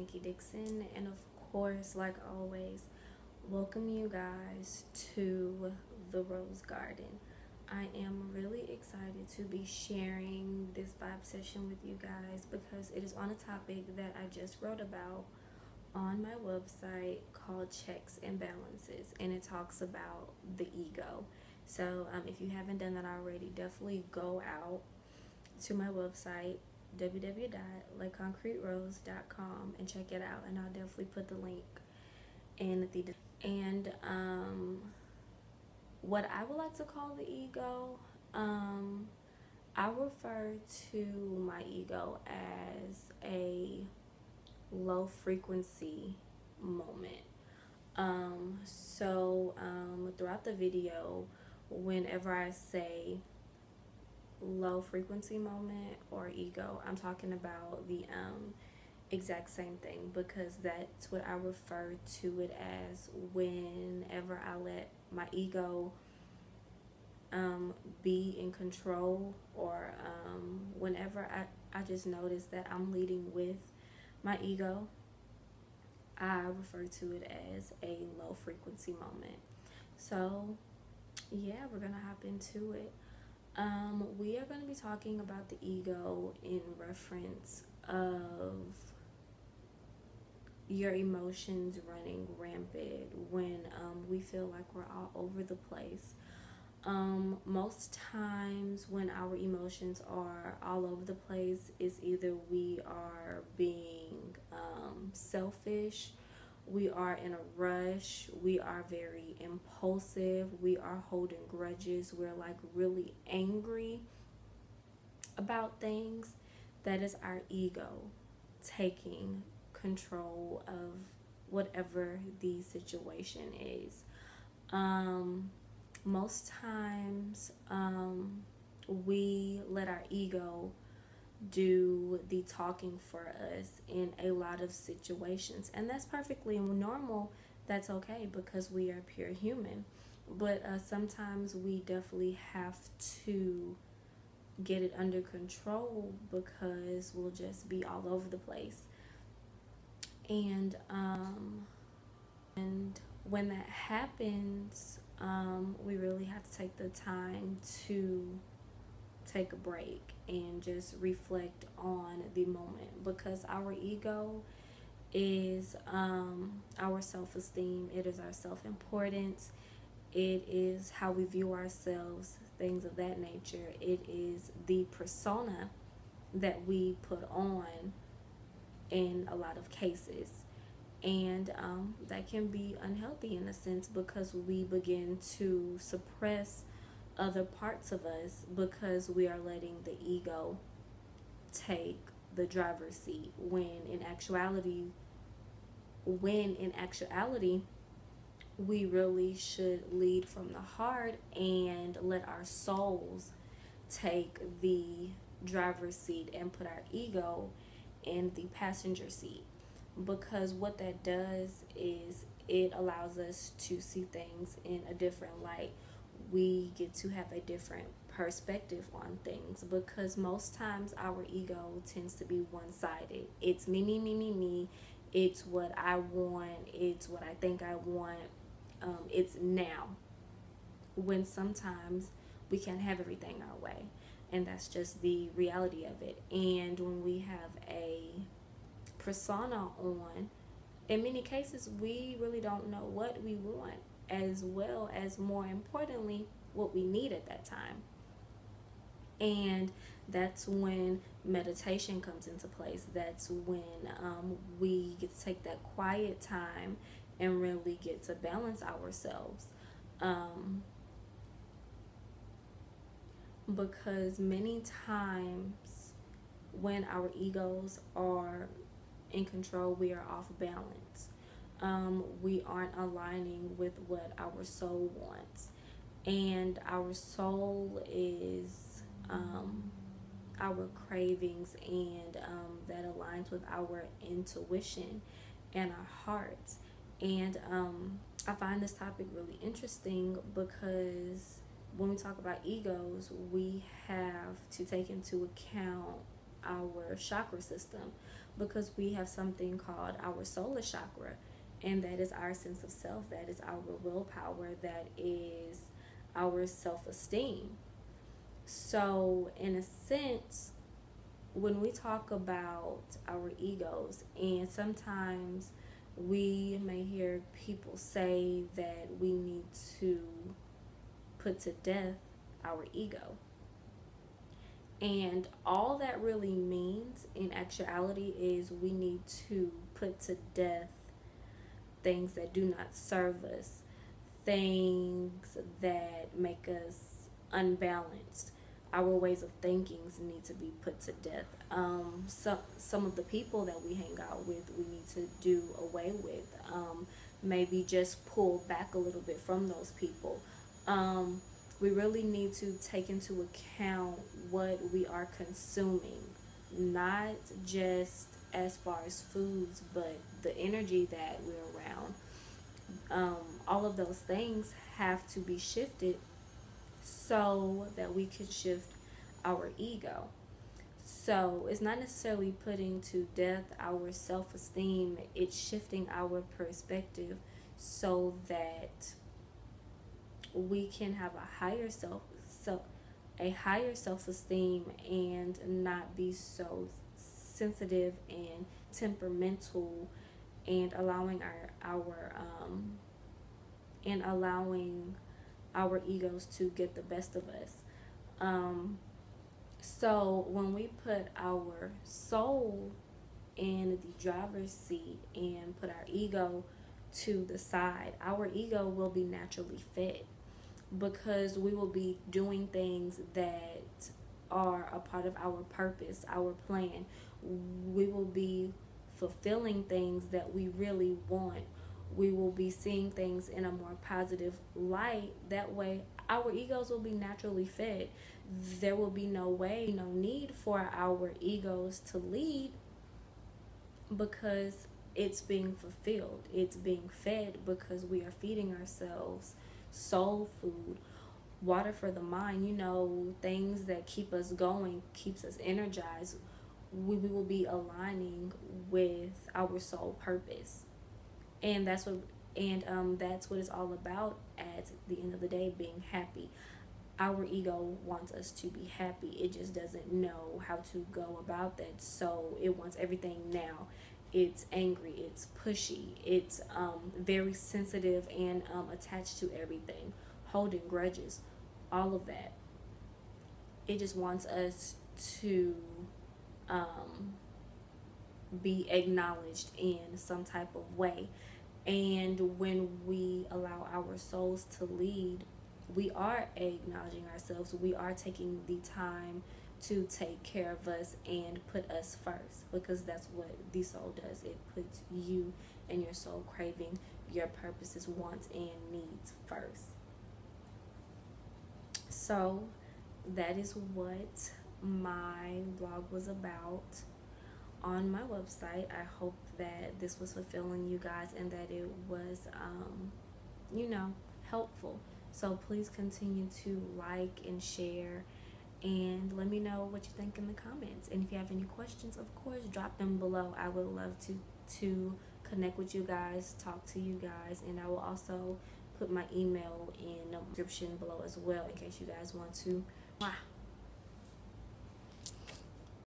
Nikki Dixon, and of course, like always, welcome you guys to the Rose Garden. I am really excited to be sharing this vibe session with you guys because it is on a topic that I just wrote about on my website called Checks and Balances, and it talks about the ego. So, if you haven't done that already, definitely go out to my website www.leconcreterosegarden and check it out, and I'll definitely put the link in the and what I would like to call the ego, I refer to my ego as a low frequency moment. Throughout the video, whenever I say low frequency moment or ego, I'm talking about the exact same thing, because that's what I refer to it as whenever I let my ego be in control, or whenever I just notice that I'm leading with my ego. I refer to it as a low frequency moment. So yeah, we're gonna hop into it. We are going to be talking about the ego in reference of your emotions running rampant when we feel like we're all over the place. Most times when our emotions are all over the place, is either we are being selfish, we are in a rush, we are very impulsive, we are holding grudges, we're like really angry about things. That is our ego taking control of whatever the situation is. Most times we let our ego do the talking for us in a lot of situations, and that's perfectly normal. That's okay, because we are pure human. But sometimes we definitely have to get it under control, because we'll just be all over the place. And when that happens, we really have to take the time to take a break and just reflect on the moment, because our ego is our self-esteem, it is our self-importance, it is how we view ourselves, things of that nature. It is the persona that we put on in a lot of cases, and that can be unhealthy in a sense, because we begin to suppress other parts of us because we are letting the ego take the driver's seat, when in actuality we really should lead from the heart and let our souls take the driver's seat and put our ego in the passenger seat. Because what that does is it allows us to see things in a different light. We get to have a different perspective on things, because most times our ego tends to be one-sided. It's me, me, me, me, me. It's what I want. It's what I think I want. It's now. When sometimes we can't have everything our way, and that's just the reality of it. And when we have a persona on, in many cases we really don't know what we want, as well as, more importantly, what we need at that time. And that's when meditation comes into place. That's when we get to take that quiet time and really get to balance ourselves. Because many times when our egos are in control, we are off balance. We aren't aligning with what our soul wants, and our soul is our cravings, and that aligns with our intuition and our hearts. And I find this topic really interesting, because when we talk about egos, we have to take into account our chakra system, because we have something called our solar chakra, and that is our sense of self, that is our willpower, that is our self-esteem. So in a sense, when we talk about our egos, and sometimes we may hear people say that we need to put to death our ego. And all that really means in actuality is we need to put to death things that do not serve us, things that make us unbalanced. Our ways of thinking need to be put to death. Some of the people that we hang out with, we need to do away with. Maybe just pull back a little bit from those people. We really need to take into account what we are consuming, not just as far as foods, but the energy that we're around. All of those things have to be shifted so that we can shift our ego. So it's not necessarily putting to death our self-esteem, it's shifting our perspective so that we can have a higher self-esteem and not be so sensitive and temperamental, and allowing our egos to get the best of us. So when we put our soul in the driver's seat and put our ego to the side, our ego will be naturally fed, because we will be doing things that are a part of our purpose, our plan. We will be fulfilling things that we really want. We will be seeing things in a more positive light. That way, our egos will be naturally fed. There will be no need for our egos to lead, because it's being fulfilled. It's being fed because we are feeding ourselves soul food, water for the mind, things that keep us going, keeps us energized. We will be aligning with our soul purpose. And that's what it's all about at the end of the day, being happy. Our ego wants us to be happy. It just doesn't know how to go about that. So it wants everything now. It's angry, it's pushy, it's very sensitive and attached to everything, holding grudges, all of that. It just wants us to be acknowledged in some type of way. And when we allow our souls to lead, we are acknowledging ourselves. We are taking the time to take care of us and put us first, because that's what the soul does. It puts you and your soul craving, your purposes, wants, and needs first. So that is what my blog was about on my website. I hope that this was fulfilling you guys and that it was helpful. So please continue to like and share, and let me know what you think in the comments. And if you have any questions, of course, drop them below. I would love to connect with you guys, talk to you guys, and I will also put my email in the description below as well, in case you guys want to